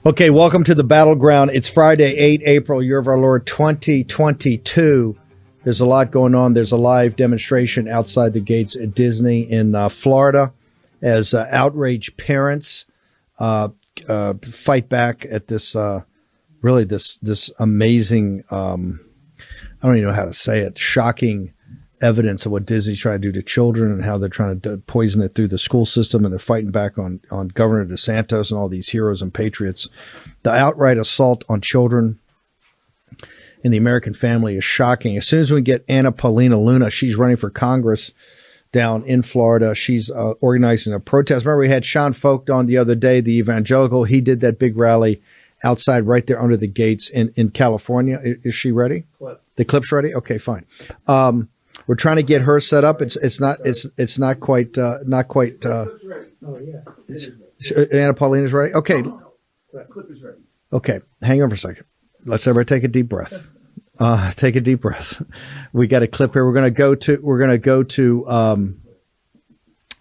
Okay, welcome to the battleground. It's Friday, 8 April, year of our Lord 2022. There's a lot going on. There's a live demonstration outside the gates at Disney in Florida as outraged parents fight back at this this amazing, I don't even know how to say it, shocking evidence of what Disney's trying to do to children and how they're trying to poison it through the school system, and they're fighting back on Governor DeSantis and all these heroes and patriots. The outright assault on children in the American family is shocking. As soon as we get Paulina Luna, she's running for Congress down in Florida. She's organizing a protest. Remember, we had Sean Folk on the other day, the evangelical. He did that big rally outside right there under the gates in California. Is she ready? Clip. The clip's ready? Okay, fine. We're trying to get her set up. It's not quite. Oh yeah. Anna Paulina's ready. Okay. Clip is ready. Okay. Hang on for a second. Let's everybody take a deep breath. Take a deep breath. We got a clip here. We're gonna go to.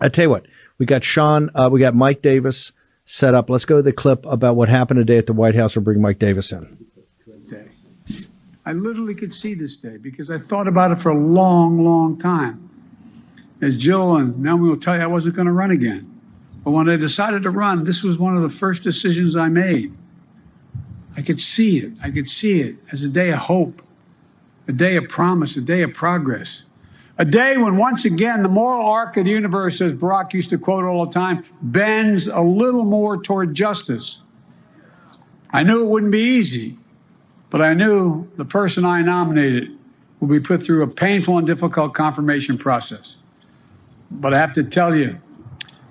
I tell you what. We got Sean. We got Mike Davis set up. Let's go to the clip about what happened today at the White House. We'll bring Mike Davis in. I literally could see this day because I thought about it for a long, long time. As Jill and Naomi will tell you, I wasn't going to run again. But when I decided to run, this was one of the first decisions I made. I could see it. I could see it as a day of hope, a day of promise, a day of progress. A day when, once again, the moral arc of the universe, as Barack used to quote all the time, bends a little more toward justice. I knew it wouldn't be easy. But I knew the person I nominated would be put through a painful and difficult confirmation process. But I have to tell you,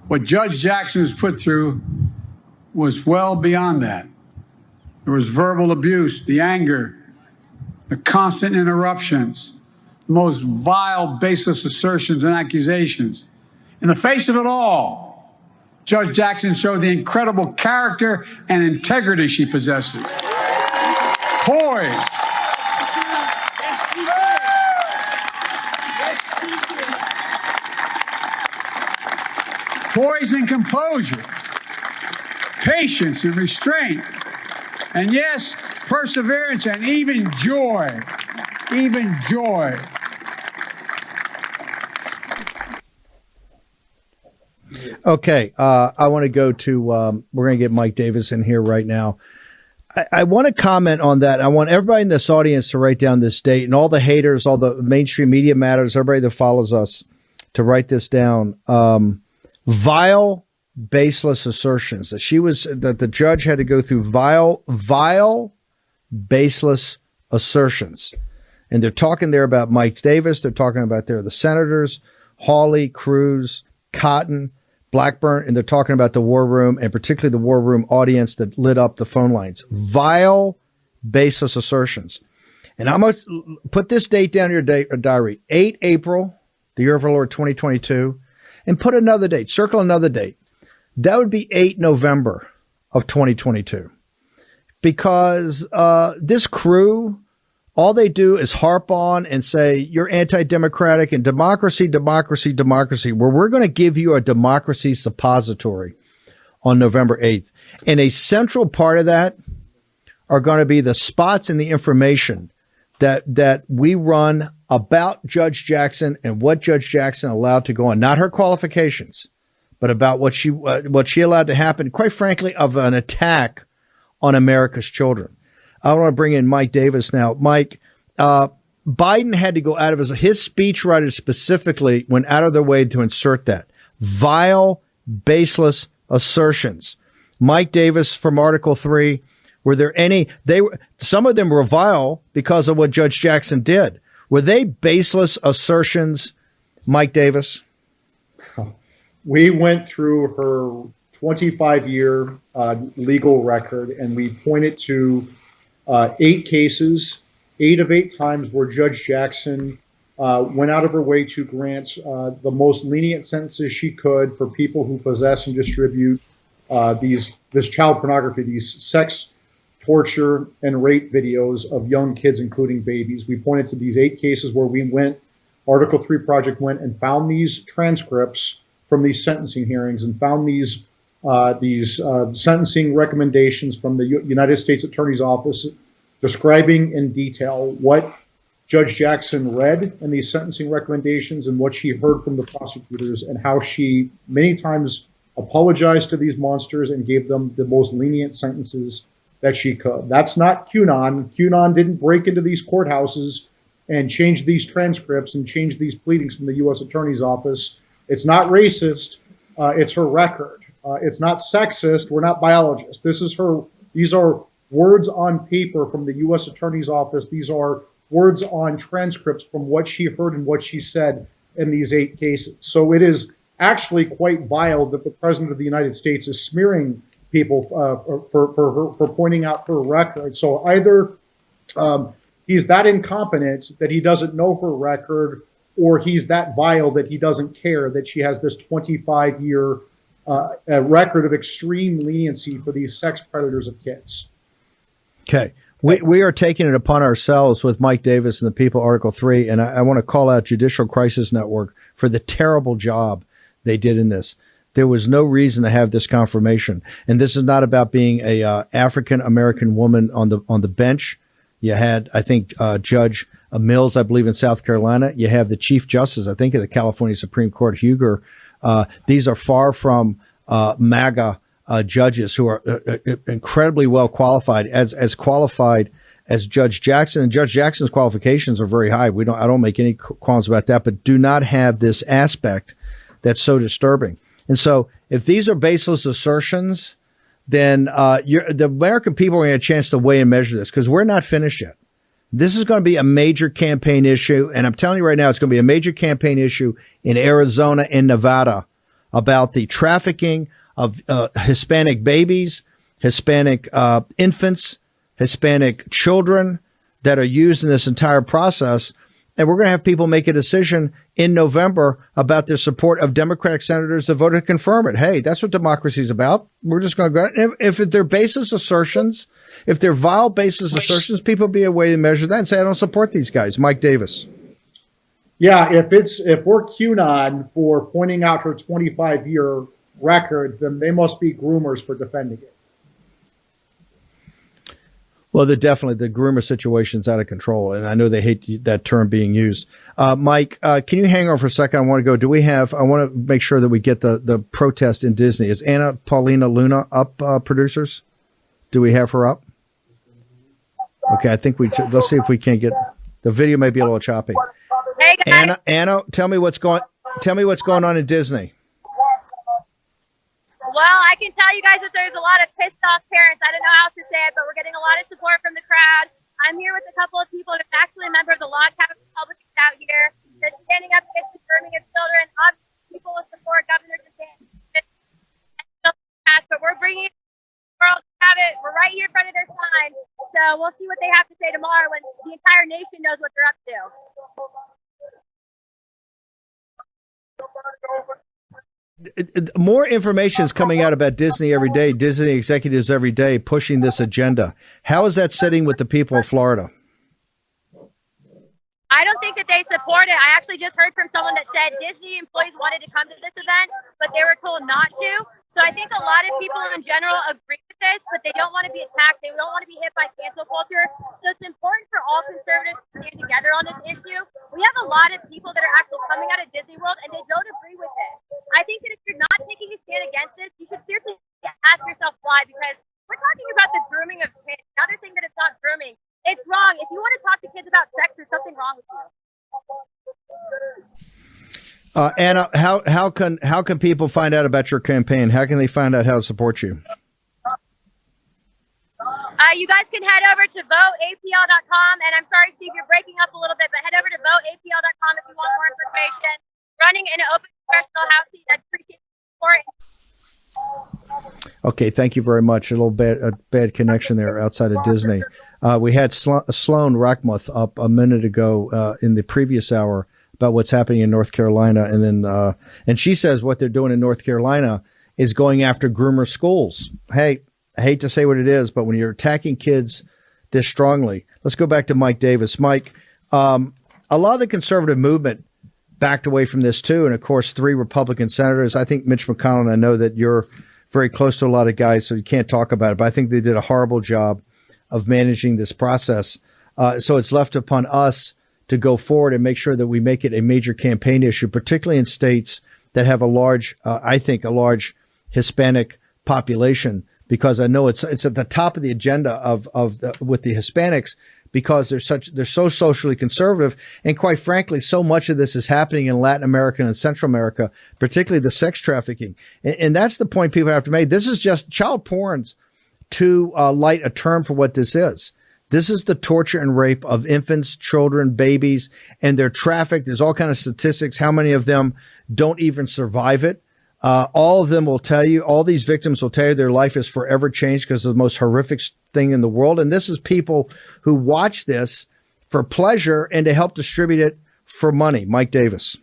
what Judge Jackson was put through was well beyond that. There was verbal abuse, the anger, the constant interruptions, the most vile, baseless assertions and accusations. In the face of it all, Judge Jackson showed the incredible character and integrity she possesses. Poised. Poise and composure, patience and restraint, and yes, perseverance and even joy, even joy. Okay, I want to go to, we're going to get Mike Davis in here right now. I want to comment on that. I want everybody in this audience to write down this date, and all the haters, all the mainstream media matters, everybody that follows us to write this down. Vile, baseless assertions that the judge had to go through vile, baseless assertions. And they're talking there about Mike Davis. They're talking about the senators, Hawley, Cruz, Cotton, Blackburn, and they're talking about the war room, and particularly the war room audience that lit up the phone lines. Vile, baseless assertions. And I'm going to put this date down in your diary, 8 April, the year of our Lord 2022, and put another date, circle another date. That would be 8 November of 2022. Because this crew, all they do is harp on and say, you're anti-democratic and democracy, democracy, democracy. Well, we're going to give you a democracy suppository on November 8th. And a central part of that are going to be the spots and the information that we run about Judge Jackson and what Judge Jackson allowed to go on. Not her qualifications, but about what she allowed to happen, quite frankly, of an attack on America's children. I want to bring in Mike Davis now. Mike, Biden had to go out of his speechwriters specifically went out of their way to insert that. Vile, baseless assertions. Mike Davis from Article 3, were there any, some of them were vile because of what Judge Jackson did. Were they baseless assertions, Mike Davis? We went through her 25-year legal record, and we pointed to 8 cases, 8 of 8 times where Judge Jackson went out of her way to grant the most lenient sentences she could for people who possess and distribute this child pornography, these sex, torture, and rape videos of young kids, including babies. We pointed to these 8 cases where Article 3 Project went and found these transcripts from these sentencing hearings and found these these sentencing recommendations from the United States Attorney's Office describing in detail what Judge Jackson read in these sentencing recommendations and what she heard from the prosecutors, and how she many times apologized to these monsters and gave them the most lenient sentences that she could. That's not QAnon. QAnon didn't break into these courthouses and change these transcripts and change these pleadings from the U.S. Attorney's Office. It's not racist. It's her record. It's not sexist. We're not biologists. These are words on paper from the U.S. Attorney's Office. These are words on transcripts from what she heard and what she said in these 8 cases. So it is actually quite vile that the President of the United States is smearing people for pointing out her record. So either he's that incompetent that he doesn't know her record, or he's that vile that he doesn't care that she has this 25-year record of extreme leniency for these sex predators of kids. Okay. We are taking it upon ourselves with Mike Davis and the People, Article 3, and I want to call out Judicial Crisis Network for the terrible job they did in this. There was no reason to have this confirmation. And this is not about being a African-American woman on the bench. You had, I think, Judge Mills, I believe, in South Carolina. You have the Chief Justice, I think, of the California Supreme Court, Huger. These are far from MAGA judges who are incredibly well qualified, as qualified as Judge Jackson. And Judge Jackson's qualifications are very high. I don't make any qualms about that, but do not have this aspect that's so disturbing. And so if these are baseless assertions, then the American people are going to have a chance to weigh and measure this, because we're not finished yet. This is going to be a major campaign issue. And I'm telling you right now, it's going to be a major campaign issue in Arizona and Nevada about the trafficking of Hispanic babies, Hispanic infants, Hispanic children that are used in this entire process. And we're going to have people make a decision in November about their support of Democratic senators that voted to confirm it. Hey, that's what democracy is about. We're just going to go. If they're baseless assertions, if they're vile baseless assertions, people be a way to measure that and say, I don't support these guys. Mike Davis. Yeah, if we're QAnon for pointing out her 25-year record, then they must be groomers for defending it. Well, definitely the groomer situation's out of control, and I know they hate that term being used. Mike, can you hang on for a second? I want to make sure that we get the protest in Disney. Is Anna Paulina Luna up, producers? Do we have her up? Okay, I think let's see if we can't get the video. May be a little choppy. Hey guys. Anna, tell me what's going on in Disney. Well, I can tell you guys that there's a lot of pissed off parents. I don't know how to say it, but we're getting a lot of support from the crowd. I'm here with a couple of people that are actually a member of the Log Cabin Republicans out here that's standing up against the grooming of children. Obviously, people will support Governor DeSantis. But we're bringing it to the world to have it. We're right here in front of their sign. So we'll see what they have to say tomorrow when the entire nation knows what they're up to. More information is coming out about Disney every day, Disney executives every day pushing this agenda. How is that sitting with the people of Florida? I don't think that they support it. I actually just heard from someone that said Disney employees wanted to come to this event, but they were told not to. So I think a lot of people in general agree with this, but they don't want to be attacked. They don't want to be hit by cancel culture. So it's important for all conservatives to stand together on this issue. We have a lot of people that are actually coming out of Disney World, and they don't agree with it. I think that if you're not taking a stand against this, you should seriously ask yourself why, because we're talking about the grooming of kids. Now they're saying that it's not grooming. It's wrong. If you want to talk to kids about sex, there's something wrong with you. Anna, how can people find out about your campaign? How can they find out how to support you? You guys can head over to voteapl.com. And I'm sorry, Steve, you're breaking up a little bit, but head over to voteapl.com if you want more information. Running in an open congressional house seat, I'd appreciate the support. Okay, thank you very much. A bad connection there outside of Disney. We had Sloan Rackmuth up a minute ago in the previous hour about what's happening in North Carolina, and then and she says what they're doing in North Carolina is going after groomer schools. Hey, I hate to say what it is, but when you're attacking kids this strongly, let's go back to Mike Davis. Mike, a lot of the conservative movement backed away from this too, and of course 3 Republican senators. I think Mitch McConnell, and I know that you're very close to a lot of guys, so you can't talk about it. But I think they did a horrible job of managing this process. So it's left upon us to go forward and make sure that we make it a major campaign issue, particularly in states that have a large Hispanic population, because I know it's at the top of the agenda with the Hispanics, because they're so socially conservative. And quite frankly, so much of this is happening in Latin America and Central America, particularly the sex trafficking. And that's the point people have to make. This is just child porn's too light a term for what this is. This is the torture and rape of infants, children, babies, and they're trafficked. There's all kinds of statistics. How many of them don't even survive it? All of them will tell you, all these victims will tell you their life is forever changed because of the most horrific thing in the world. And this is people who watch this for pleasure and to help distribute it for money. Mike Davis.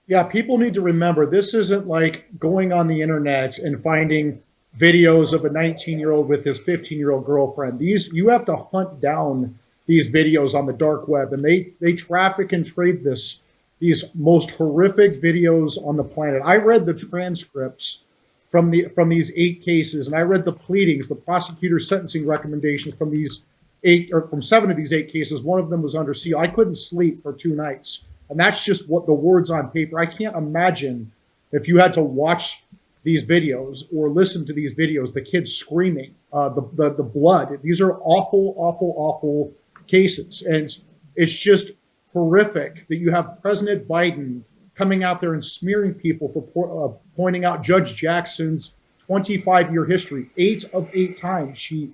Yeah, people need to remember, this isn't like going on the internet and finding videos of a 19-year-old with his 15-year-old girlfriend. You have to hunt down these videos on the dark web, and they traffic and trade these most horrific videos on the planet. I read the transcripts from these 8 cases, and I read the pleadings, the prosecutor's sentencing recommendations from from 7 of these 8 cases. One of them was under seal. I couldn't sleep for 2 nights, and that's just what the words on paper. I can't imagine if you had to watch these videos or listen to these videos, the kids screaming, the blood. These are awful, awful, awful cases. And it's just horrific that you have President Biden coming out there and smearing people for pointing out Judge Jackson's 25-year history. 8 of 8 times she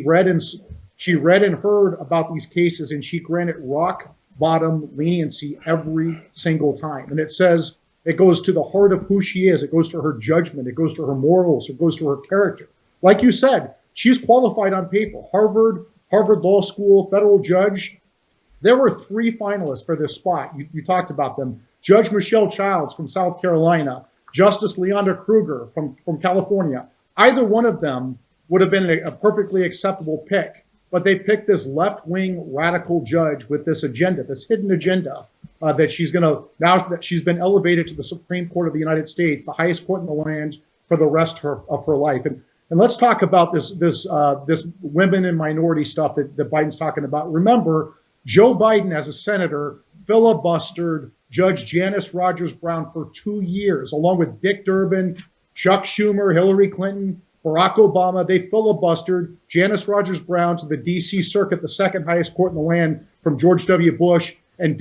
read and heard about these cases, and she granted rock bottom leniency every single time. And it says, it goes to the heart of who she is. It goes to her judgment. It goes to her morals. It goes to her character. Like you said, she's qualified on paper. Harvard Law School, federal judge. There were 3 finalists for this spot. You talked about them. Judge Michelle Childs from South Carolina, Justice Leonda Kruger from California. Either one of them would have been a perfectly acceptable pick, but they picked this left-wing radical judge with this agenda, this hidden agenda. That she's now that she's been elevated to the Supreme Court of the United States, the highest court in the land, for the rest of her life. And let's talk about this women and minority stuff that Biden's talking about. Remember, Joe Biden, as a senator, filibustered Judge Janice Rogers Brown for 2 years, along with Dick Durbin, Chuck Schumer, Hillary Clinton, Barack Obama. They filibustered Janice Rogers Brown to the D.C. Circuit, the second highest court in the land, from George W. Bush. And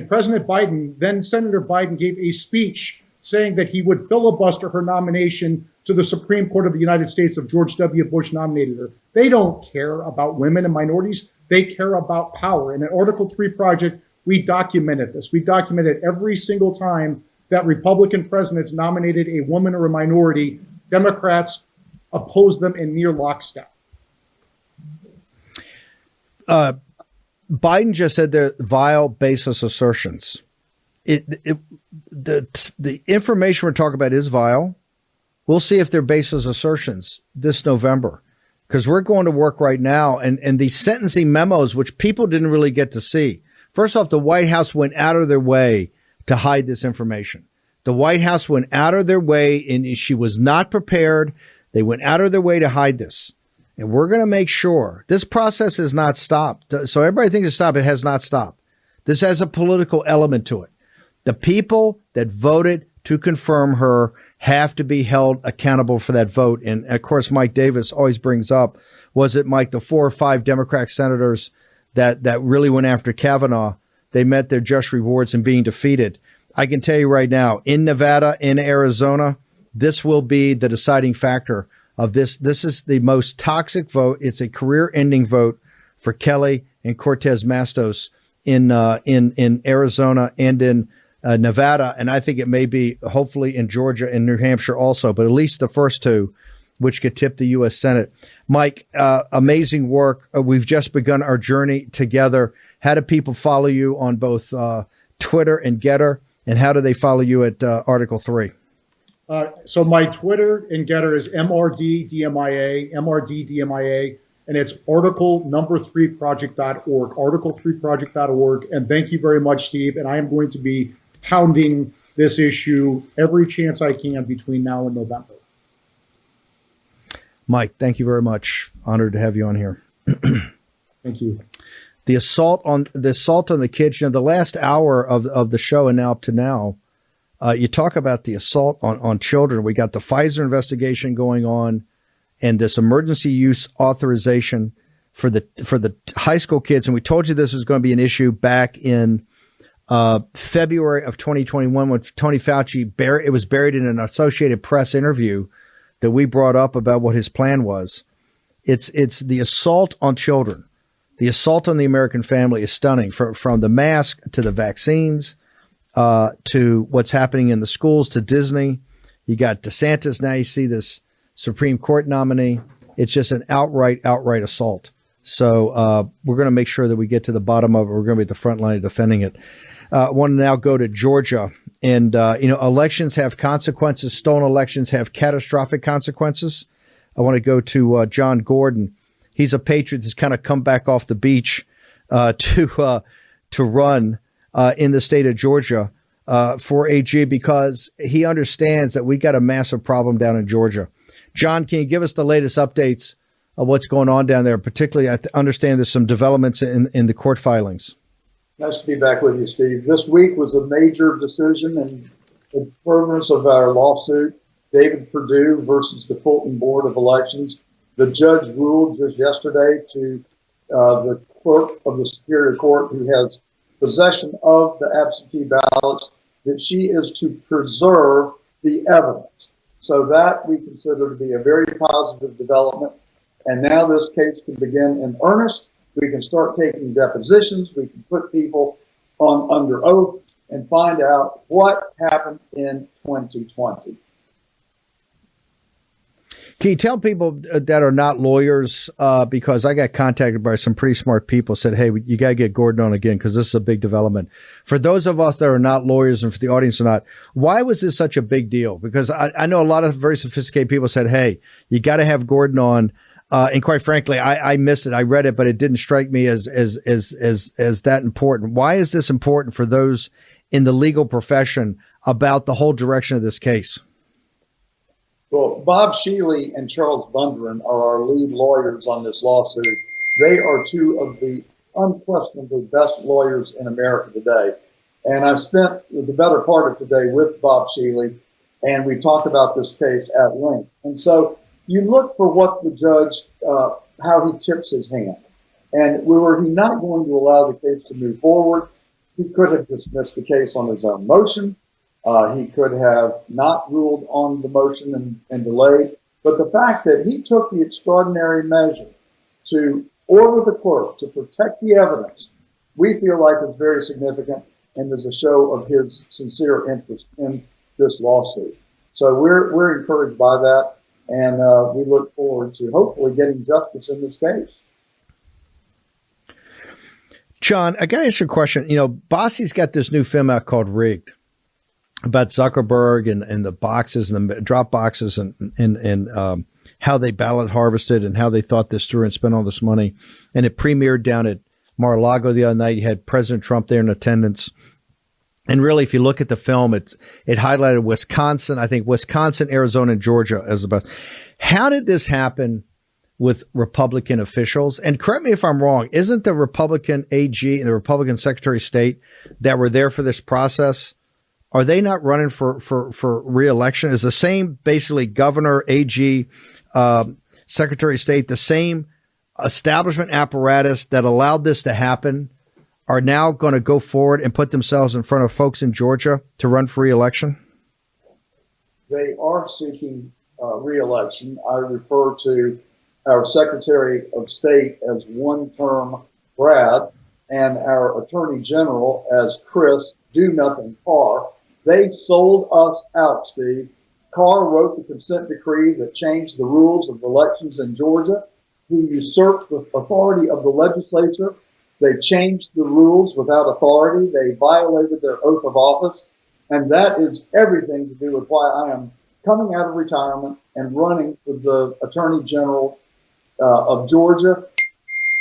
President Biden, then Senator Biden, gave a speech saying that he would filibuster her nomination to the Supreme Court of the United States if George W. Bush nominated her. They don't care about women and minorities. They care about power. And in Article 3 Project, we documented this. We documented every single time that Republican presidents nominated a woman or a minority, Democrats opposed them in near lockstep. Biden just said they're vile, baseless assertions. The information we're talking about is vile. We'll see if they're baseless assertions this November, because we're going to work right now. And these sentencing memos, which people didn't really get to see. First off, the White House went out of their way to hide this information. The White House went out of their way, and she was not prepared. They went out of their way to hide this. And we're going to make sure this process has not stopped. So everybody thinks it's stopped. It has not stopped. This has a political element to it. The people that voted to confirm her have to be held accountable for that vote. And of course, Mike Davis always brings up, was it, Mike, the 4 or 5 Democrat senators that really went after Kavanaugh? They met their just rewards in being defeated. I can tell you right now, in Nevada, in Arizona, this will be the deciding factor of this. This is the most toxic vote. It's a career-ending vote for Kelly and Cortez Masto in Arizona and in Nevada, and I think it may be hopefully in Georgia and New Hampshire also, but at least the first 2, which could tip the U.S. Senate. Mike, amazing work. We've just begun our journey together. How do people follow you on both Twitter and Getter, and how do they follow you at Article 3? So my Twitter and Getter is MRDDMIA, and it's article3project.org, article3project.org. And thank you very much, Steve. And I am going to be pounding this issue every chance I can between now and November. Mike, thank you very much. Honored to have you on here. Thank you. The assault on the kids, the last hour of the show and now up to now, you talk about the assault on children. We got the Pfizer investigation going on and this emergency use authorization for the high school kids. And we told you this was going to be an issue back in February of 2021 when Tony Fauci it was buried in an Associated Press interview that we brought up about what his plan was. It's the assault on children. The assault on the American family is stunning, from the mask to the vaccines, to what's happening in the schools, to Disney. You got DeSantis. Now you see this Supreme Court nominee. It's just an outright assault. So we're going to make sure that we get to the bottom of it. We're going to be at the front line of defending it. I want to now go to Georgia. And, elections have consequences. Stolen elections have catastrophic consequences. I want to go to John Gordon. He's a patriot that's kind of come back off the beach to run in the state of Georgia for AG because he understands that we got a massive problem down in Georgia. John, can you give us the latest updates of what's going on down there? Particularly, I understand there's some developments in the court filings. Nice to be back with you, Steve. This week was a major decision in furtherance of our lawsuit, David Perdue versus the Fulton Board of Elections. The judge ruled just yesterday to the clerk of the Superior Court, who has possession of the absentee ballots, that she is to preserve the evidence. So that we consider to be a very positive development. And now this case can begin in earnest. We can start taking depositions. We can put people under oath and find out what happened in 2020. Can you tell people that are not lawyers, because I got contacted by some pretty smart people, said, hey, you got to get Gordon on again because this is a big development. For those of us that are not lawyers and for the audience or not, why was this such a big deal? Because I know a lot of very sophisticated people said, hey, you got to have Gordon on. And quite frankly, I missed it. I read it, but it didn't strike me as that important. Why is this important for those in the legal profession about the whole direction of this case? Well, Bob Shealy and Charles Bundren are our lead lawyers on this lawsuit. They are two of the unquestionably best lawyers in America today. And I've spent the better part of today with Bob Shealy, and we talked about this case at length. And so you look for what the judge, how he tips his hand. And were he not going to allow the case to move forward, he could have dismissed the case on his own motion. He could have not ruled on the motion and delayed. But the fact that he took the extraordinary measure to order the clerk to protect the evidence, we feel like is very significant and is a show of his sincere interest in this lawsuit. So we're encouraged by that, and we look forward to hopefully getting justice in this case. John, I got to ask you a question. Bossy's got this new film out called Rigged, about Zuckerberg and the boxes and the drop boxes and how they ballot harvested and how they thought this through and spent all this money. And it premiered down at Mar-a-Lago the other night. You had President Trump there in attendance. And really, if you look at the film, it highlighted Wisconsin, I think Wisconsin, Arizona, and Georgia as about. How did this happen with Republican officials? And correct me if I'm wrong, isn't the Republican AG and the Republican Secretary of State that were there for this process, are they not running for re-election? Is the same basically governor, AG, Secretary of State, the same establishment apparatus that allowed this to happen, are now going to go forward and put themselves in front of folks in Georgia to run for re-election? They are seeking re-election. I refer to our Secretary of State as one-term Brad and our Attorney General as Chris Do-Nothing Carr. They sold us out, Steve. Carr wrote the consent decree that changed the rules of elections in Georgia. He usurped the authority of the legislature. They changed the rules without authority. They violated their oath of office. And that is everything to do with why I am coming out of retirement and running for the Attorney General of Georgia.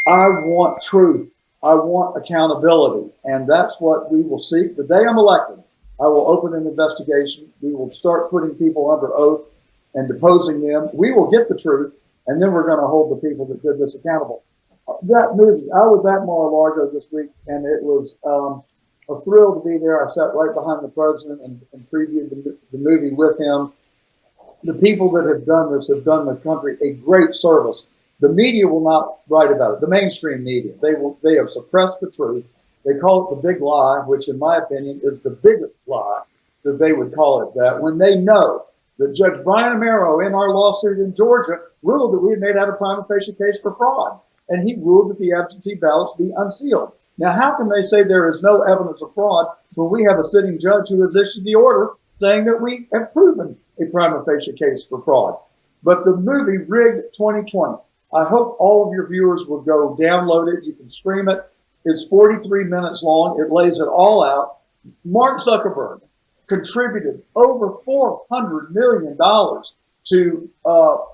I want truth. I want accountability. And that's what we will seek. The day I'm elected, I will open an investigation. We will start putting people under oath and deposing them. We will get the truth. and then we're going to hold the people that did this accountable. That movie, I was at Mar-a-Lago this week, and it was a thrill to be there. I sat right behind the president and previewed the movie with him. The people that have done this have done the country a great service. The media will not write about it. The mainstream media, they have suppressed the truth. They call it the big lie, which in my opinion is the biggest lie that they would call it that, when they know that Judge Brian Amaro in our lawsuit in Georgia ruled that we had made out a prima facie case for fraud. And he ruled that the absentee ballots be unsealed. Now, how can they say there is no evidence of fraud when we have a sitting judge who has issued the order saying that we have proven a prima facie case for fraud? But the movie Rigged 2020, I hope all of your viewers will go download it. You can stream it. It's 43 minutes long. It lays it all out. Mark Zuckerberg contributed over $400 million to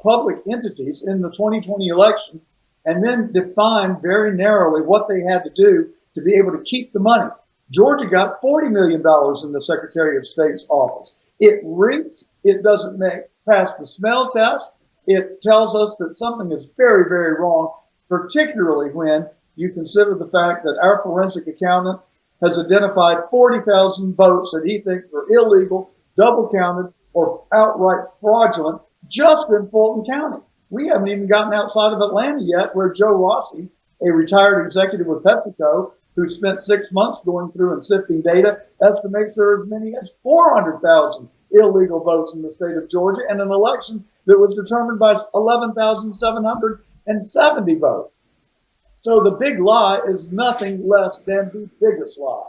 public entities in the 2020 election, and then defined very narrowly what they had to do to be able to keep the money. Georgia got $40 million in the Secretary of State's office. It reeks. It doesn't pass the smell test. It tells us that something is very, very wrong, particularly when you consider the fact that our forensic accountant has identified 40,000 votes that he thinks are illegal, double counted, or outright fraudulent just in Fulton County. We haven't even gotten outside of Atlanta yet, where Joe Rossi, a retired executive with PepsiCo, who spent 6 months going through and sifting data, estimates there are as many as 400,000 illegal votes in the state of Georgia, and an election that was determined by 11,770 votes. So the big lie is nothing less than the biggest lie.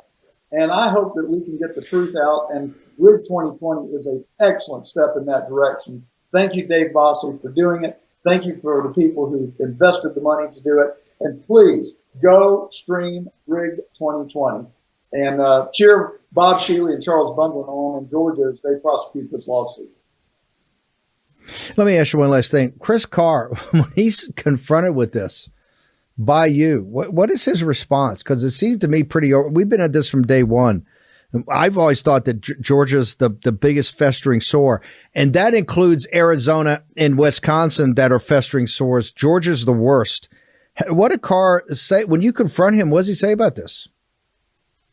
And I hope that we can get the truth out, and Rig 2020 is an excellent step in that direction. Thank you, Dave Bossy, for doing it. Thank you for the people who invested the money to do it. And please go stream Rig 2020 and cheer Bob Shealy and Charles Bundlin on in Georgia as they prosecute this lawsuit. Let me ask you one last thing. Chris Carr, when he's confronted with this by you, what is his response? Because it seemed to me we've been at this from day one. I've always thought that Georgia's the biggest festering sore, and that includes Arizona and Wisconsin that are festering sores. Georgia's the worst. What did Carr say when you confront him? What does he say about this?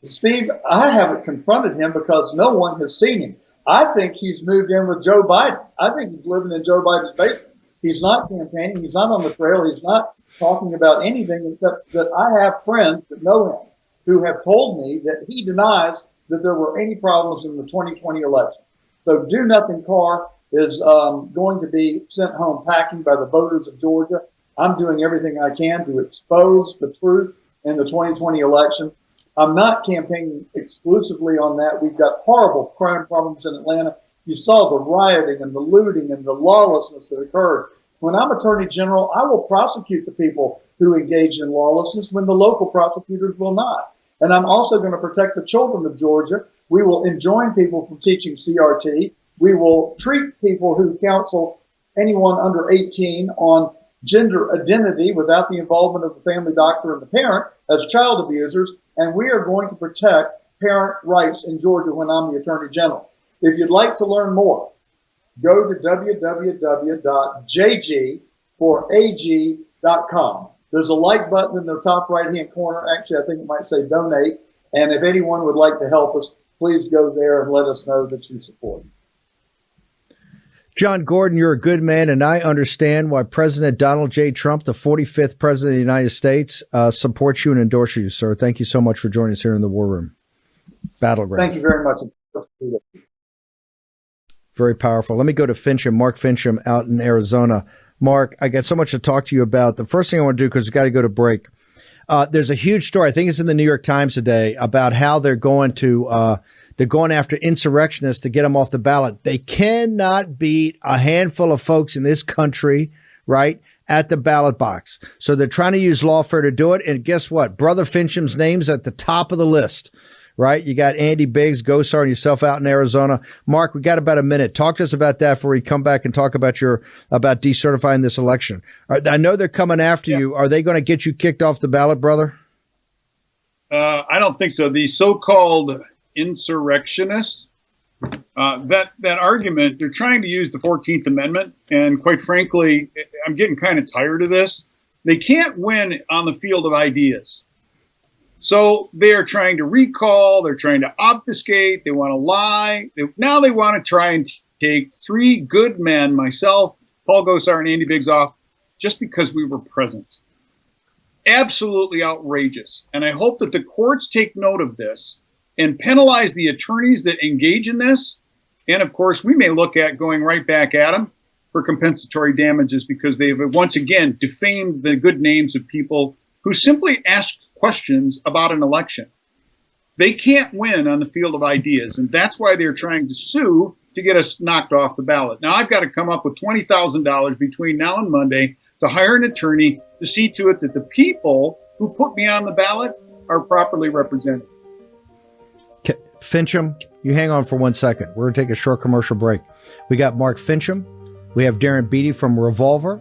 Steve, I haven't confronted him because no one has seen him. I think he's moved in with Joe Biden. I think he's living in Joe Biden's basement. He's not campaigning. He's not on the trail. He's not talking about anything except that I have friends that know him who have told me that he denies that there were any problems in the 2020 election. So Do Nothing Carr is going to be sent home packing by the voters of Georgia. I'm doing everything I can to expose the truth in the 2020 election. I'm not campaigning exclusively on that. We've got horrible crime problems in Atlanta. You saw the rioting and the looting and the lawlessness that occurred. When I'm Attorney General, I will prosecute the people who engage in lawlessness when the local prosecutors will not. And I'm also going to protect the children of Georgia. We will enjoin people from teaching CRT. We will treat people who counsel anyone under 18 on gender identity without the involvement of the family doctor and the parent as child abusers. And we are going to protect parent rights in Georgia when I'm the Attorney General. If you'd like to learn more, go to www.jg4ag.com. There's a like button in the top right-hand corner. Actually, I think it might say donate. And if anyone would like to help us, please go there and let us know that you support. John Gordon, you're a good man, and I understand why President Donald J. Trump, the 45th president of the United States, supports you and endorses you, sir. Thank you so much for joining us here in the War Room Battleground. Thank you very much. Very powerful. Let me go to Finchem, Mark Finchem out in Arizona. Mark, I got so much to talk to you about. The first thing I want to do, because we've got to go to break. There's a huge story. I think it's in the New York Times today about how they're going after insurrectionists to get them off the ballot. They cannot beat a handful of folks in this country, right, at the ballot box. So they're trying to use lawfare to do it. And guess what? Brother Finchem's name's at the top of the list, right? You got Andy Biggs, Gosar, and yourself out in Arizona. Mark, we got about a minute. Talk to us about that before we come back and talk about about decertifying this election. I know they're coming after you. Are they going to get you kicked off the ballot, brother? I don't think so. The so-called insurrectionists That argument, they're trying to use the 14th Amendment, and quite frankly, I'm getting kind of tired of this. They can't win on the field of ideas. So they're trying to recall, they're trying to obfuscate, they want to lie. Now they want to try and take three good men, myself, Paul Gosar, and Andy Biggs off, just because we were present. Absolutely outrageous. And I hope that the courts take note of this and penalize the attorneys that engage in this. And of course, we may look at going right back at them for compensatory damages because they've once again defamed the good names of people who simply ask questions about an election. They can't win on the field of ideas, and that's why they're trying to sue to get us knocked off the ballot. Now, I've got to come up with $20,000 between now and Monday to hire an attorney to see to it that the people who put me on the ballot are properly represented. Finchem, you hang on for 1 second. We're going to take a short commercial break. We got Mark Finchem. We have Darren Beattie from Revolver.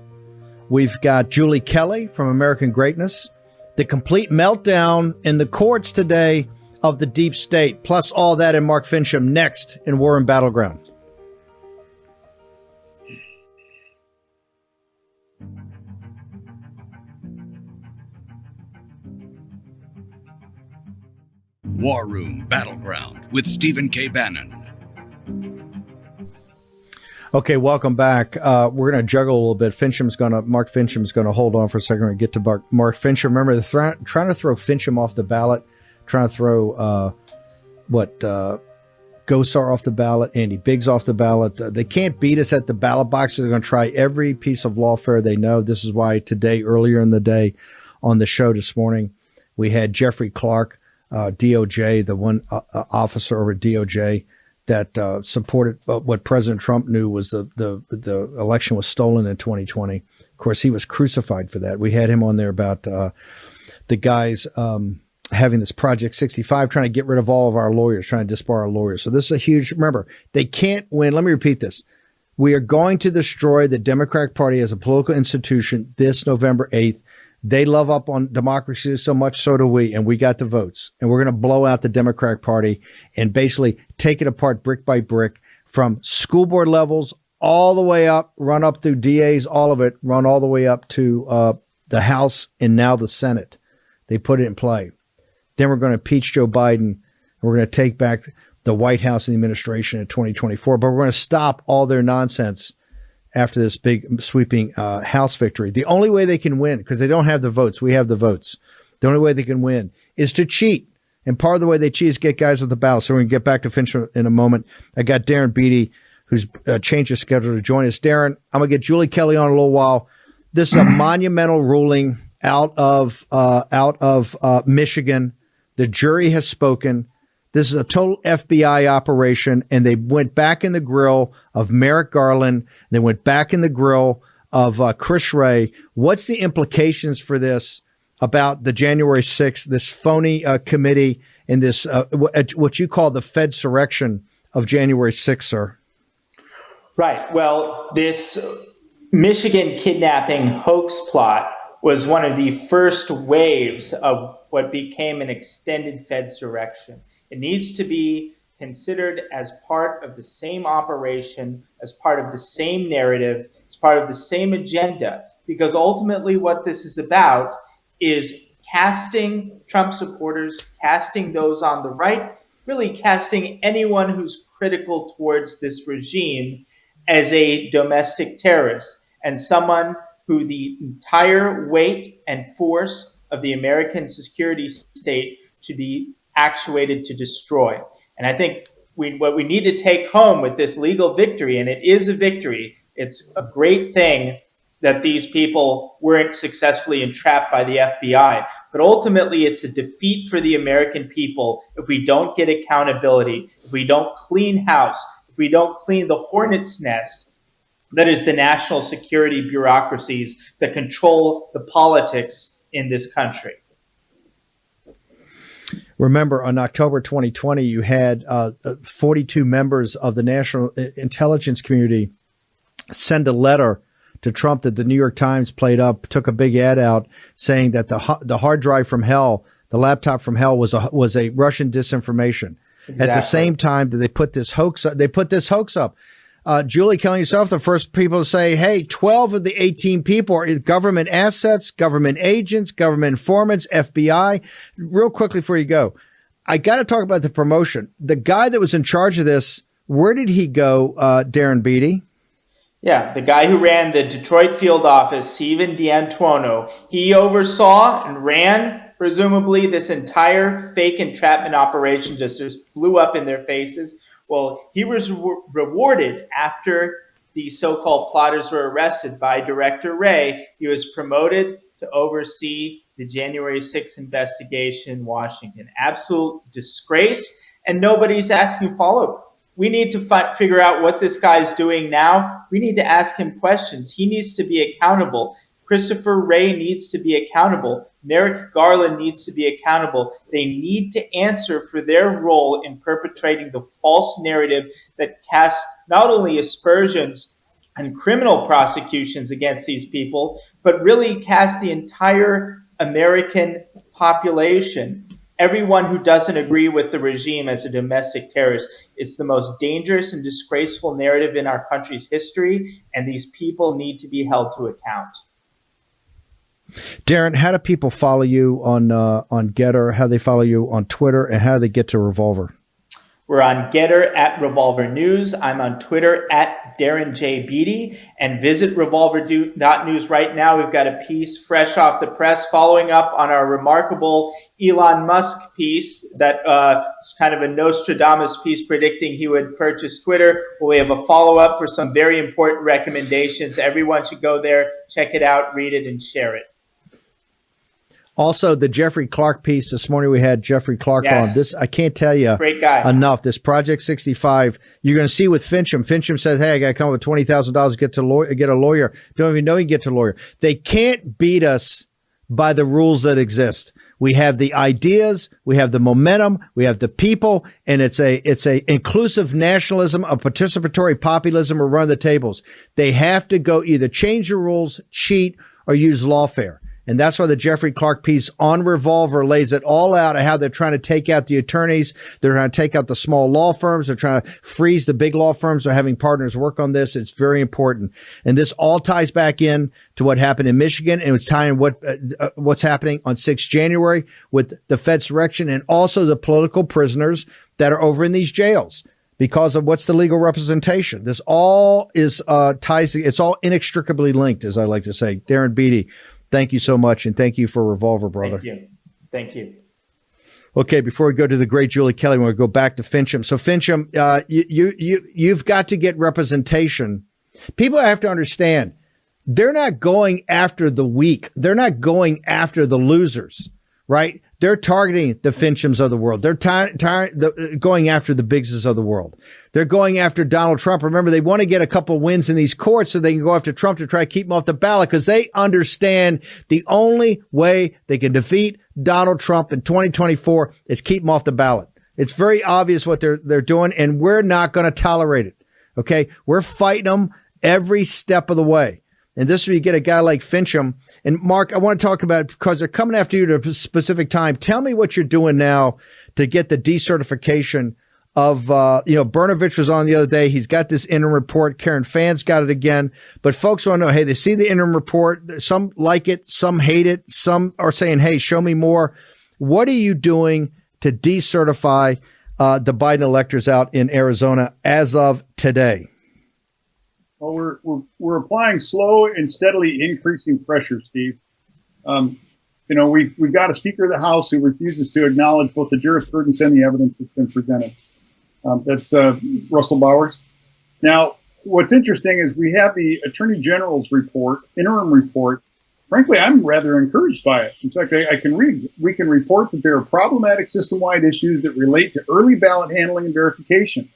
We've got Julie Kelly from American Greatness. The complete meltdown in the courts today of the deep state, plus all that and Mark Finchem next in War and Battleground. War Room Battleground with Stephen K. Bannon. Okay, welcome back. We're going to juggle a little bit. Mark Finchem's going to hold on for a second and get to Mark Finchem. Remember, they're trying to throw Finchem off the ballot, trying to throw Gosar off the ballot, Andy Biggs off the ballot. They can't beat us at the ballot box. So they're going to try every piece of lawfare they know. This is why today, earlier in the day, on the show this morning, we had Jeffrey Clark, DOJ, the one officer over at DOJ that supported what President Trump knew was the election was stolen in 2020. Of course, he was crucified for that. We had him on there about the guys having this Project 65, trying to get rid of all of our lawyers, trying to disbar our lawyers. So this is a huge, remember, they can't win. Let me repeat this. We are going to destroy the Democratic Party as a political institution this November 8th. They love up on democracy so much, so do we, and we got the votes. And we're going to blow out the Democratic Party and basically take it apart brick by brick from school board levels all the way up, run up through DAs, all of it, run all the way up to the House and now the Senate. They put it in play. Then we're going to impeach Joe Biden, and we're going to take back the White House and the administration in 2024. But we're going to stop all their nonsense after this big sweeping House victory. The only way they can win, because they don't have the votes, we have the votes. The only way they can win is to cheat. And part of the way they cheat is get guys with the ballot. So we're going to get back to Finch in a moment. I got Darren Beattie, who's changed his schedule to join us. Darren, I'm going to get Julie Kelly on in a little while. This is a monumental ruling out of Michigan. The jury has spoken. This is a total FBI operation, and they went back in the grill of Merrick Garland. They went back in the grill of Chris Wray. What's the implications for this about the January 6th, this phony committee and this what you call the Fedsurrection of January 6th, sir? Right. Well, this Michigan kidnapping hoax plot was one of the first waves of what became an extended Fedsurrection. It needs to be considered as part of the same operation, as part of the same narrative, as part of the same agenda, because ultimately what this is about is casting Trump supporters, casting those on the right, really casting anyone who's critical towards this regime as a domestic terrorist and someone who the entire weight and force of the American security state should be actuated to destroy. And I think what we need to take home with this legal victory, and it is a victory, it's a great thing that these people weren't successfully entrapped by the FBI. But ultimately, it's a defeat for the American people if we don't get accountability, if we don't clean house, if we don't clean the hornet's nest that is the national security bureaucracies that control the politics in this country. Remember, on October 2020, you had 42 members of the national intelligence community send a letter to Trump that the New York Times played up, took a big ad out saying that the hard drive from hell, the laptop from hell was a Russian disinformation. At the Exactly. same time that they put this hoax up. Julie, killing yourself, the first people to say, hey, 12 of the 18 people are government assets, government agents, government informants, FBI. Real quickly before you go, I got to talk about the promotion. The guy that was in charge of this, where did he go, Darren Beattie? Yeah, the guy who ran the Detroit field office, Steven D'Antuono, he oversaw and ran, presumably, this entire fake entrapment operation just blew up in their faces. Well, he was rewarded after the so-called plotters were arrested by Director Wray. He was promoted to oversee the January 6th investigation in Washington. Absolute disgrace, and nobody's asking follow-up. We need to figure out what this guy's doing now. We need to ask him questions. He needs to be accountable. Christopher Wray needs to be accountable. Merrick Garland needs to be accountable. They need to answer for their role in perpetrating the false narrative that casts not only aspersions and criminal prosecutions against these people, but really casts the entire American population, everyone who doesn't agree with the regime, as a domestic terrorist. It's the most dangerous and disgraceful narrative in our country's history, and these people need to be held to account. Darren, how do people follow you on Getter? How do they follow you on Twitter, and how do they get to Revolver? We're on Getter at Revolver News. I'm on Twitter at Darren J. Beattie. And visit revolver.news right now. We've got a piece fresh off the press following up on our remarkable Elon Musk piece that is kind of a Nostradamus piece predicting he would purchase Twitter. Well, we have a follow-up for some very important recommendations. Everyone should go there, check it out, read it, and share it. Also, the Jeffrey Clark piece this morning, we had Jeffrey Clark on. This, I can't tell you Great guy. enough. This Project 65, you're going to see with Finchem. Finchem says, hey, I got to come up with $20,000 to get a lawyer. Don't even know he can get to a lawyer. They can't beat us by the rules that exist. We have the ideas, we have the momentum, we have the people, and it's a inclusive nationalism, a participatory populism, or run the tables. They have to go either change the rules, cheat, or use lawfare. And that's why the Jeffrey Clark piece on Revolver lays it all out of how they're trying to take out the attorneys. They're trying to take out the small law firms. They're trying to freeze the big law firms. They're having partners work on this. It's very important. And this all ties back in to what happened in Michigan, and it's tying what's happening on 6th January with the Fed's direction, and also the political prisoners that are over in these jails because of what's the legal representation. This all is ties. It's all inextricably linked, as I like to say. Darren Beattie, thank you so much, and thank you for Revolver, brother. Thank you. Okay, before we go to the great Julie Kelly, we're going to go back to Finchem. So Finchem, you've got to get representation. People have to understand, they're not going after the weak. They're not going after the losers, right? They're targeting the Finchems of the world. They're going after the Biggses of the world. They're going after Donald Trump. Remember, they want to get a couple wins in these courts so they can go after Trump to try to keep him off the ballot, because they understand the only way they can defeat Donald Trump in 2024 is keep him off the ballot. It's very obvious what they're doing, and we're not going to tolerate it. Okay, we're fighting them every step of the way. And this is where you get a guy like Finchem. And Mark, I want to talk about, because they're coming after you at a specific time. Tell me what you're doing now to get the decertification of, Brnovich was on the other day. He's got this interim report. Karen Fan's got it again. But folks want to know, hey, they see the interim report. Some like it, some hate it. Some are saying, hey, show me more. What are you doing to decertify the Biden electors out in Arizona as of today? Well, we're applying slow and steadily increasing pressure, Steve. We've got a Speaker of the House who refuses to acknowledge both the jurisprudence and the evidence that's been presented. That's Russell Bowers. Now, what's interesting is we have the Attorney General's report, interim report. Frankly, I'm rather encouraged by it. In fact, we can report that there are problematic system-wide issues that relate to early ballot handling and verification.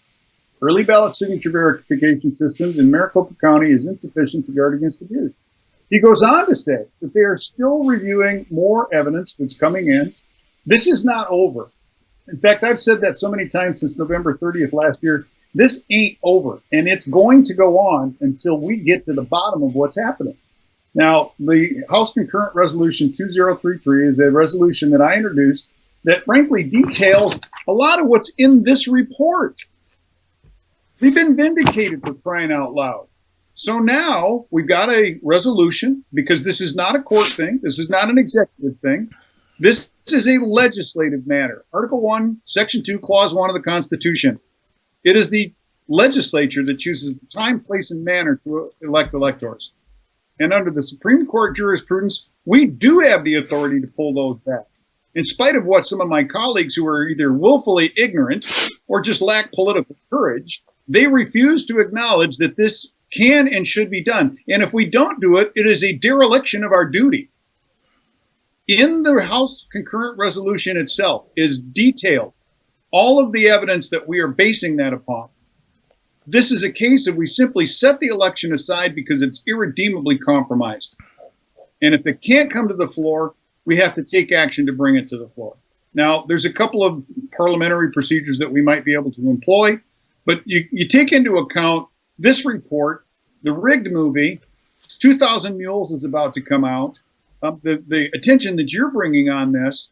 Early ballot signature verification systems in Maricopa County is insufficient to guard against abuse. He goes on to say that they are still reviewing more evidence that's coming in. This is not over. In fact, I've said that so many times since November 30th last year. This ain't over, and it's going to go on until we get to the bottom of what's happening. Now, the House Concurrent Resolution 2033 is a resolution that I introduced that frankly details a lot of what's in this report. We've been vindicated, for crying out loud. So now we've got a resolution, because this is not a court thing. This is not an executive thing. This is a legislative matter. Article 1, Section 2, Clause 1 of the Constitution. It is the legislature that chooses the time, place, and manner to elect electors. And under the Supreme Court jurisprudence, we do have the authority to pull those back. In spite of what some of my colleagues who are either willfully ignorant or just lack political courage, they refuse to acknowledge that this can and should be done. And if we don't do it, it is a dereliction of our duty. In the House concurrent resolution itself is detailed all of the evidence that we are basing that upon. This is a case of we simply set the election aside because it's irredeemably compromised. And if it can't come to the floor, we have to take action to bring it to the floor. Now, there's a couple of parliamentary procedures that we might be able to employ, but you take into account this report, the rigged movie, 2,000 Mules is about to come out, the attention that you're bringing on this,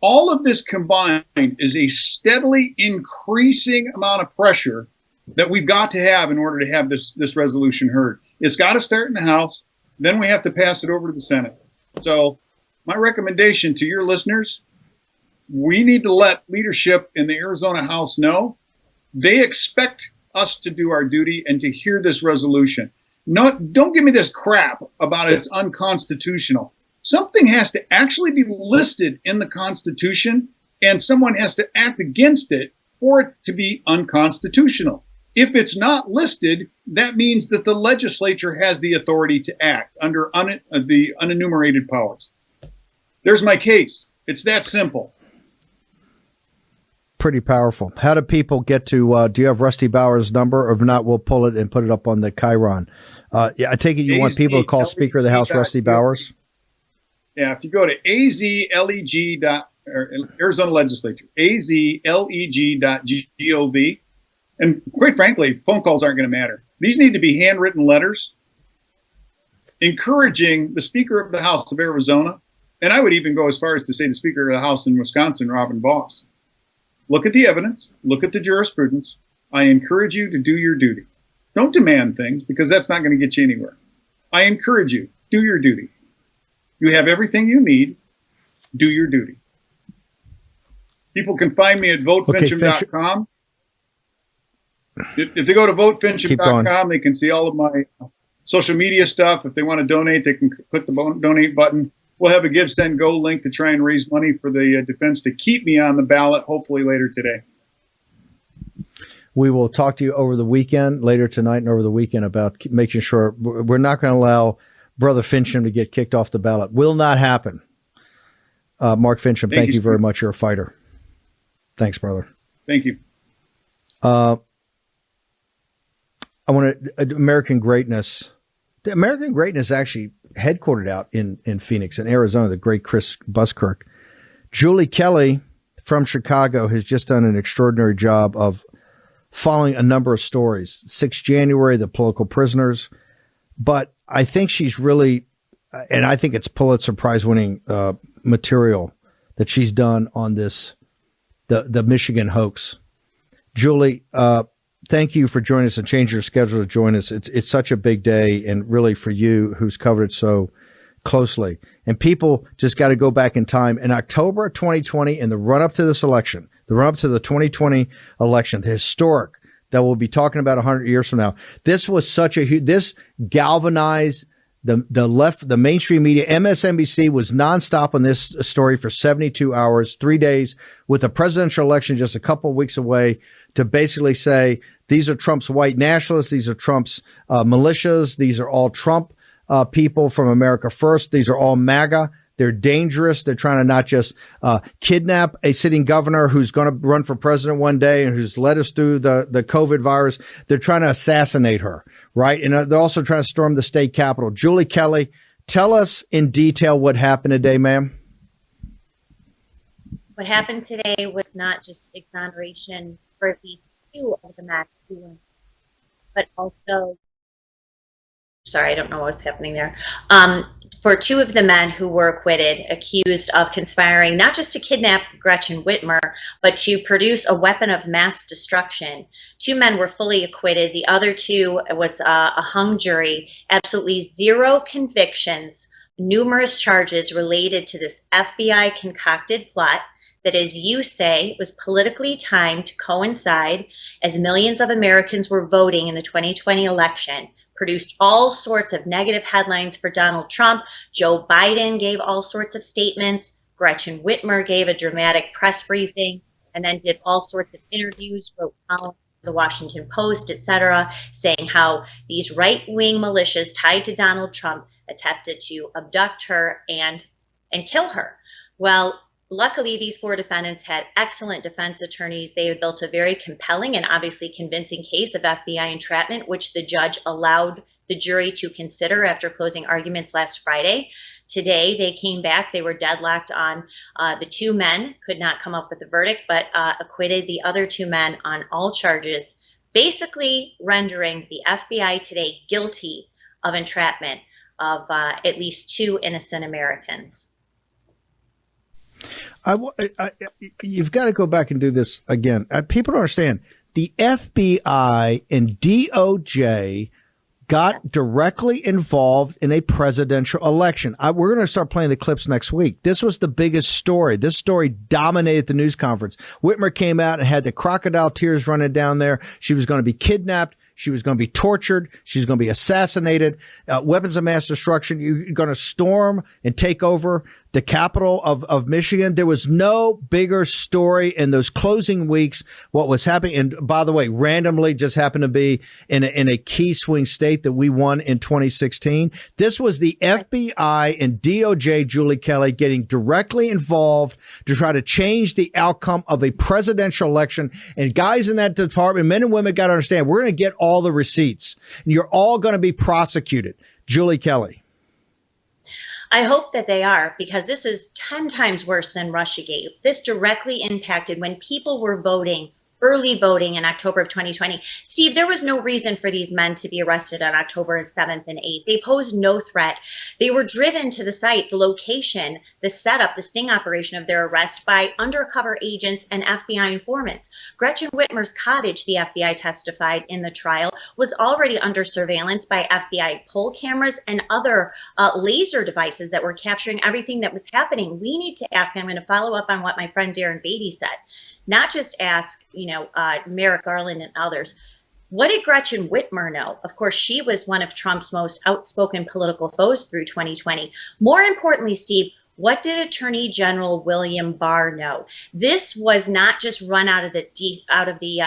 all of this combined is a steadily increasing amount of pressure that we've got to have in order to have this resolution heard. It's got to start in the House, then we have to pass it over to the Senate. So my recommendation to your listeners, we need to let leadership in the Arizona House know they expect us to do our duty and to hear this resolution. Don't give me this crap about it's unconstitutional. Something has to actually be listed in the Constitution, and someone has to act against it for it to be unconstitutional. If it's not listed, that means that the legislature has the authority to act under the unenumerated powers. There's my case. It's that simple. Pretty powerful. How do people get to, do you have Rusty Bauer's number? Or if not, we'll pull it and put it up on the Chiron. Yeah, I take it you want people to call Speaker of the House Rusty Bowers? Yeah, if you go to azleg. Arizona Legislature, azleg.gov, and quite frankly, phone calls aren't going to matter. These need to be handwritten letters encouraging the Speaker of the House of Arizona, and I would even go as far as to say the Speaker of the House in Wisconsin, Robin Vos. Look at the evidence, look at the jurisprudence. I encourage you to do your duty. Don't demand things, because that's not going to get you anywhere. I encourage you, do your duty. You have everything you need. Do your duty. People can find me at votefinchem.com. If they go to votefinchem.com, they can see all of my social media stuff. If they want to donate, they can click the donate button. We'll have a Give, Send, Go link to try and raise money for the defense to keep me on the ballot, hopefully later today. We will talk to you over the weekend, later tonight and over the weekend, about making sure we're not going to allow Brother Finchem to get kicked off the ballot. Will not happen. Mark Finchem, thank you very much. You're a fighter. Thanks, brother. Thank you. I want to American Greatness. The American Greatness actually headquartered out in Phoenix, in Arizona, the great Chris Buskirk. Julie Kelly from Chicago has just done an extraordinary job of following a number of stories. 6 January, the political prisoners. But I think she's really, and I think it's Pulitzer Prize winning material that she's done on this, the Michigan hoax. Julie, thank you for joining us and changing your schedule to join us. It's such a big day, and really for you who's covered it so closely. And people just got to go back in time. In October of 2020, in the run up to this election, the run up to the 2020 election, the historic that we'll be talking about 100 years from now, this was such a huge, this galvanized the left, the mainstream media. MSNBC was nonstop on this story for 72 hours, 3 days, with a presidential election just a couple of weeks away, to basically say, these are Trump's white nationalists. These are Trump's militias. These are all Trump people from America First. These are all MAGA. They're dangerous. They're trying to not just kidnap a sitting governor who's going to run for president one day and who's led us through the COVID virus. They're trying to assassinate her, right? And they're also trying to storm the state capitol. Julie Kelly, tell us in detail what happened today, ma'am. What happened today was not just exoneration for at least 2 of the MAGA, but also, sorry, I don't know what's happening there. for two of the men who were acquitted, accused of conspiring not just to kidnap Gretchen Whitmer, but to produce a weapon of mass destruction. Two men were fully acquitted. The other two was a hung jury, absolutely zero convictions, numerous charges related to this FBI concocted plot that, as you say, was politically timed to coincide as millions of Americans were voting in the 2020 election, produced all sorts of negative headlines for Donald Trump. Joe Biden gave all sorts of statements. Gretchen Whitmer gave a dramatic press briefing and then did all sorts of interviews, wrote columns for the Washington Post, etc., saying how these right-wing militias tied to Donald Trump attempted to abduct her and kill her. Well, luckily, these four defendants had excellent defense attorneys. They had built a very compelling and obviously convincing case of FBI entrapment, which the judge allowed the jury to consider after closing arguments last Friday. Today, they came back. They were deadlocked on the two men, could not come up with a verdict, but acquitted the other two men on all charges, basically rendering the FBI today guilty of entrapment of at least two innocent Americans. You've got to go back and do this again. People don't understand. The FBI and DOJ got directly involved in a presidential election. We're going to start playing the clips next week. This was the biggest story. This story dominated the news conference. Whitmer came out and had the crocodile tears running down there. She was going to be kidnapped. She was going to be tortured. She's going to be assassinated. Weapons of mass destruction. You're going to storm and take over the capital of Michigan. There was no bigger story in those closing weeks. What was happening, and by the way, randomly just happened to be in a key swing state that we won in 2016. This was the FBI and DOJ, Julie Kelly, getting directly involved to try to change the outcome of a presidential election. And guys in that department, men and women, got to understand, we're going to get all the receipts, and you're all going to be prosecuted. Julie Kelly. I hope that they are, because this is 10 times worse than Russiagate. This directly impacted when people were voting, early voting in October of 2020. Steve, there was no reason for these men to be arrested on October 7th and 8th. They posed no threat. They were driven to the site, the location, the setup, the sting operation of their arrest by undercover agents and FBI informants. Gretchen Whitmer's cottage, the FBI testified in the trial, was already under surveillance by FBI poll cameras and other laser devices that were capturing everything that was happening. We need to ask, I'm going to follow up on what my friend Darren Beattie said, not just ask, Merrick Garland and others. What did Gretchen Whitmer know? Of course, she was one of Trump's most outspoken political foes through 2020. More importantly, Steve, what did Attorney General William Barr know? This was not just run out of the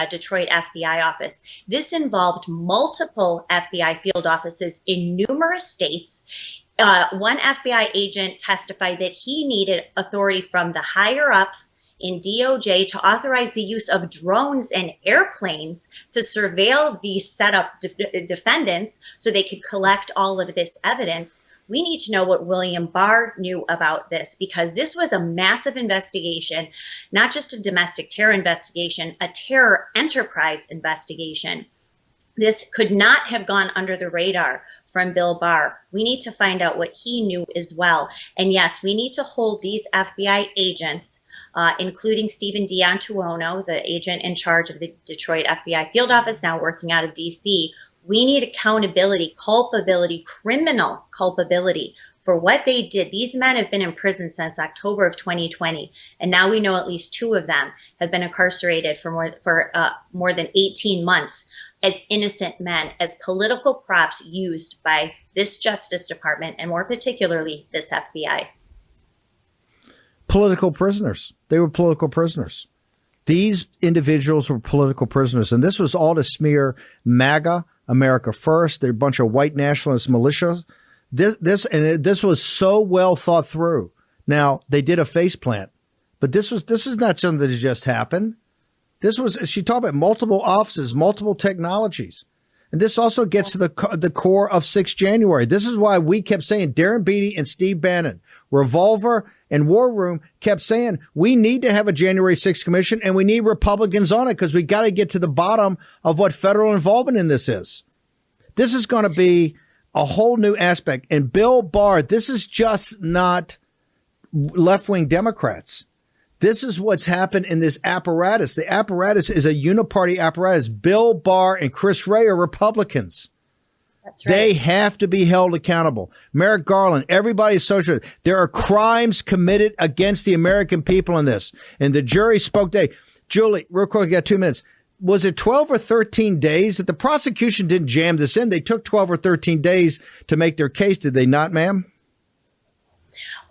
Detroit FBI office. This involved multiple FBI field offices in numerous states. One FBI agent testified that he needed authority from the higher ups in DOJ to authorize the use of drones and airplanes to surveil these setup defendants so they could collect all of this evidence. We need to know what William Barr knew about this, because this was a massive investigation, not just a domestic terror investigation, a terror enterprise investigation. This could not have gone under the radar from Bill Barr. We need to find out what he knew as well. And yes, we need to hold these FBI agents, including Stephen D'Antuono, the agent in charge of the Detroit FBI field office, now working out of D.C. We need accountability, culpability, criminal culpability for what they did. These men have been in prison since October of 2020, and now we know at least two of them have been incarcerated for more than 18 months as innocent men, as political props used by this Justice Department, and more particularly this FBI. Political prisoners. They were political prisoners. These individuals were political prisoners, and this was all to smear MAGA, America First. They're a bunch of white nationalist militias. This was so well thought through. Now, they did a face plant, but this is not something that just happened. She talked about multiple offices, multiple technologies. And this also gets to the core of 6 January. This is why we kept saying, Darren Beattie and Steve Bannon, Revolver and War Room, kept saying, we need to have a January 6th commission and we need Republicans on it, because we got to get to the bottom of what federal involvement in this is. This is going to be a whole new aspect. And Bill Barr, this is just not left-wing Democrats. This is what's happened in this apparatus. The apparatus is a uniparty apparatus. Bill Barr and Chris Wray are Republicans. That's right. They have to be held accountable. Merrick Garland, everybody associated. There are crimes committed against the American people in this. And the jury spoke today. Julie, real quick, you got 2 minutes. Was it 12 or 13 days that the prosecution didn't jam this in? They took 12 or 13 days to make their case. Did they not, ma'am?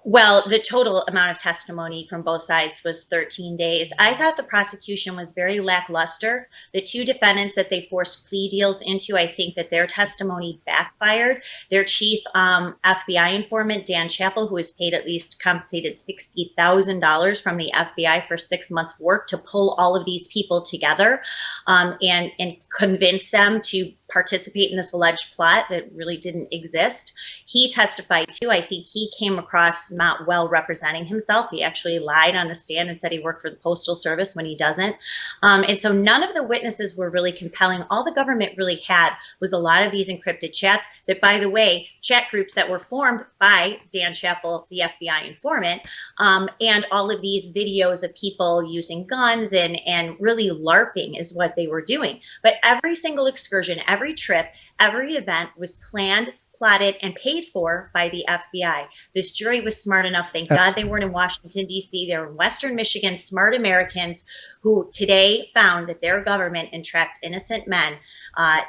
Well, the total amount of testimony from both sides was 13 days. I thought the prosecution was very lackluster. The two defendants that they forced plea deals into, I think that their testimony backfired. Their chief FBI informant, Dan Chappell, who was paid at least compensated $60,000 from the FBI for 6 months' work to pull all of these people together and convince them to participate in this alleged plot that really didn't exist. He testified too. I think he came across not well representing himself. He actually lied on the stand and said he worked for the Postal Service when he doesn't. And so none of the witnesses were really compelling. All the government really had was a lot of these encrypted chats that, by the way, chat groups that were formed by Dan Chappell, the FBI informant, and all of these videos of people using guns and really LARPing is what they were doing. But every single excursion, every trip, every event was planned, plotted, and paid for by the FBI. This jury was smart enough. Thank God they weren't in Washington, D.C. They were in Western Michigan, smart Americans who today found that their government entrapped innocent men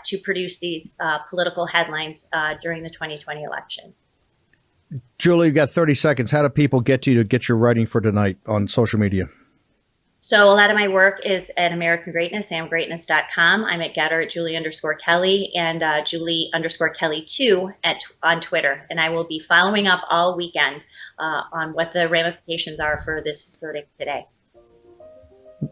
to produce these political headlines during the 2020 election. Julie, you've got 30 seconds. How do people get to you to get your writing for tonight on social media? So a lot of my work is at American Greatness, amgreatness.com. I'm at Getter at Julie_Kelly and Julie_Kelly2 on Twitter. And I will be following up all weekend on what the ramifications are for this verdict today.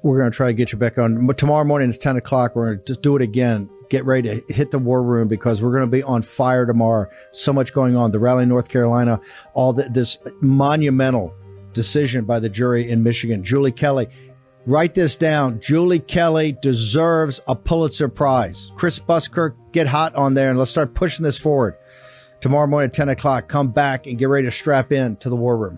We're going to try to get you back on. Tomorrow morning at 10 o'clock, we're going to just do it again. Get ready to hit the war room because we're going to be on fire tomorrow. So much going on. The rally in North Carolina, this monumental decision by the jury in Michigan. Julie Kelly. Write this down. Julie Kelly deserves a Pulitzer Prize. Chris Buskirk, get hot on there and let's start pushing this forward. Tomorrow morning at 10 o'clock, come back and get ready to strap in to the war room.